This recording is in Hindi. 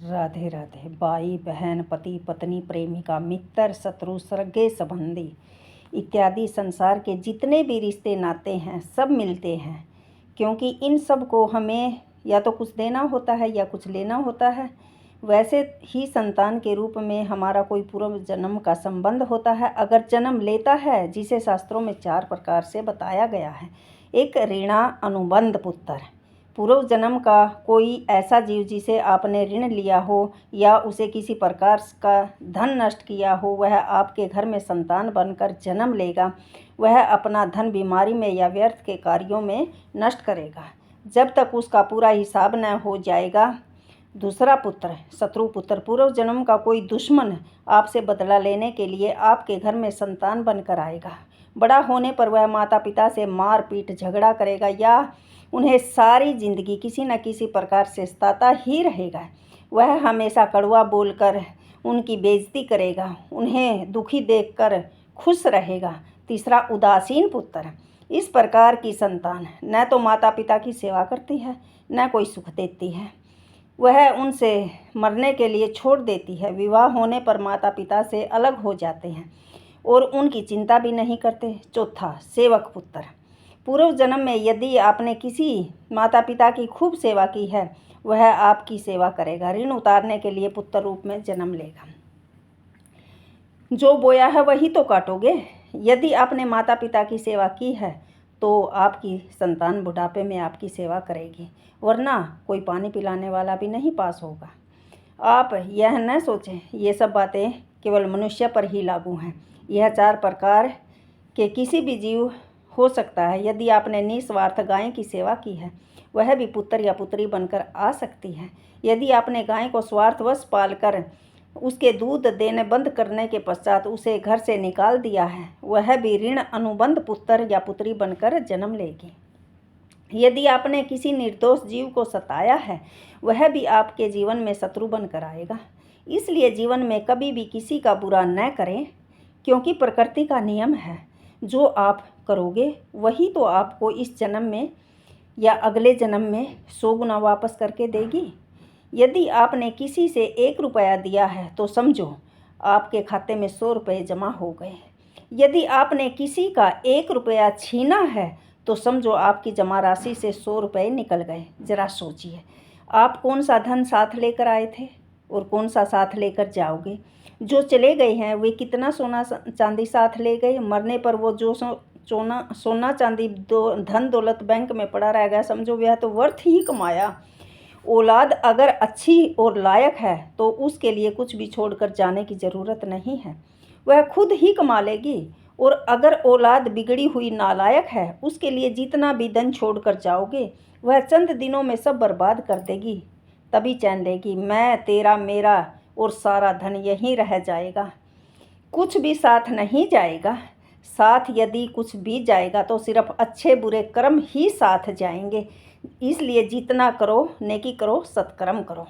राधे राधे। भाई बहन, पति पत्नी, प्रेमिका, मित्र, शत्रु, सगे संबंधी इत्यादि संसार के जितने भी रिश्ते नाते हैं सब मिलते हैं, क्योंकि इन सब को हमें या तो कुछ देना होता है या कुछ लेना होता है। वैसे ही संतान के रूप में हमारा कोई पूर्व जन्म का संबंध होता है। अगर जन्म लेता है, जिसे शास्त्रों में 4 प्रकार से बताया गया है। एक ऋणा अनुबंध पुत्र, पूर्व जन्म का कोई ऐसा जीव जिसे आपने ऋण लिया हो या उसे किसी प्रकार का धन नष्ट किया हो, वह आपके घर में संतान बनकर जन्म लेगा। वह अपना धन बीमारी में या व्यर्थ के कार्यों में नष्ट करेगा जब तक उसका पूरा हिसाब न हो जाएगा। दूसरा पुत्र, शत्रु पुत्र, पूर्व जन्म का कोई दुश्मन आपसे बदला लेने के लिए आपके घर में संतान बनकर आएगा। बड़ा होने पर वह माता पिता से मार पीट झगड़ा करेगा या उन्हें सारी जिंदगी किसी न किसी प्रकार से सताता ही रहेगा। वह हमेशा कड़वा बोलकर उनकी बेइज्जती करेगा, उन्हें दुखी देखकर खुश रहेगा। तीसरा, उदासीन पुत्र, इस प्रकार की संतान न तो माता पिता की सेवा करती है न कोई सुख देती है। वह उनसे मरने के लिए छोड़ देती है। विवाह होने पर माता पिता से अलग हो जाते हैं और उनकी चिंता भी नहीं करते। चौथा, सेवक पुत्र, पूर्व जन्म में यदि आपने किसी माता पिता की खूब सेवा की है, वह आपकी सेवा करेगा। ऋण उतारने के लिए पुत्र रूप में जन्म लेगा। जो बोया है वही तो काटोगे। यदि आपने माता पिता की सेवा की है तो आपकी संतान बुढ़ापे में आपकी सेवा करेगी, वरना कोई पानी पिलाने वाला भी नहीं पास होगा। आप यह न सोचें ये सब बातें केवल मनुष्य पर ही लागू हैं। यह 4 प्रकार के किसी भी जीव हो सकता है। यदि आपने निस्वार्थ गाय की सेवा की है, वह भी पुत्र या पुत्री बनकर आ सकती है। यदि आपने गाय को स्वार्थवश पालकर उसके दूध देने बंद करने के पश्चात उसे घर से निकाल दिया है, वह भी ऋण अनुबंध पुत्र या पुत्री बनकर जन्म लेगी। यदि आपने किसी निर्दोष जीव को सताया है, वह भी आपके जीवन में शत्रु बनकर आएगा। इसलिए जीवन में कभी भी किसी का बुरा न करें, क्योंकि प्रकृति का नियम है, जो आप करोगे वही तो आपको इस जन्म में या अगले जन्म में 100 गुना वापस करके देगी। यदि आपने किसी से 1 रुपया दिया है तो समझो आपके खाते में 100 रुपये जमा हो गए। यदि आपने किसी का 1 रुपया छीना है तो समझो आपकी जमा राशि से 100 रुपये निकल गए। ज़रा सोचिए, आप कौन सा धन साथ लेकर आए थे और कौन सा साथ लेकर जाओगे। जो चले गए हैं वे कितना सोना चांदी साथ ले गए। मरने पर वो जो सोना चांदी धन दौलत बैंक में पड़ा रह गया, समझो वह तो वर्थ ही कमाया। औलाद अगर अच्छी और लायक है तो उसके लिए कुछ भी छोड़कर जाने की ज़रूरत नहीं है, वह खुद ही कमा लेगी। और अगर औलाद बिगड़ी हुई नालायक है, उसके लिए जितना भी धन छोड़कर जाओगे वह चंद दिनों में सब बर्बाद कर देगी। तभी चैन लेगी। मैं तेरा मेरा और सारा धन यहीं रह जाएगा, कुछ भी साथ नहीं जाएगा। साथ यदि कुछ भी जाएगा तो सिर्फ अच्छे बुरे कर्म ही साथ जाएंगे। इसलिए जितना करो नेकी करो, सत्कर्म करो।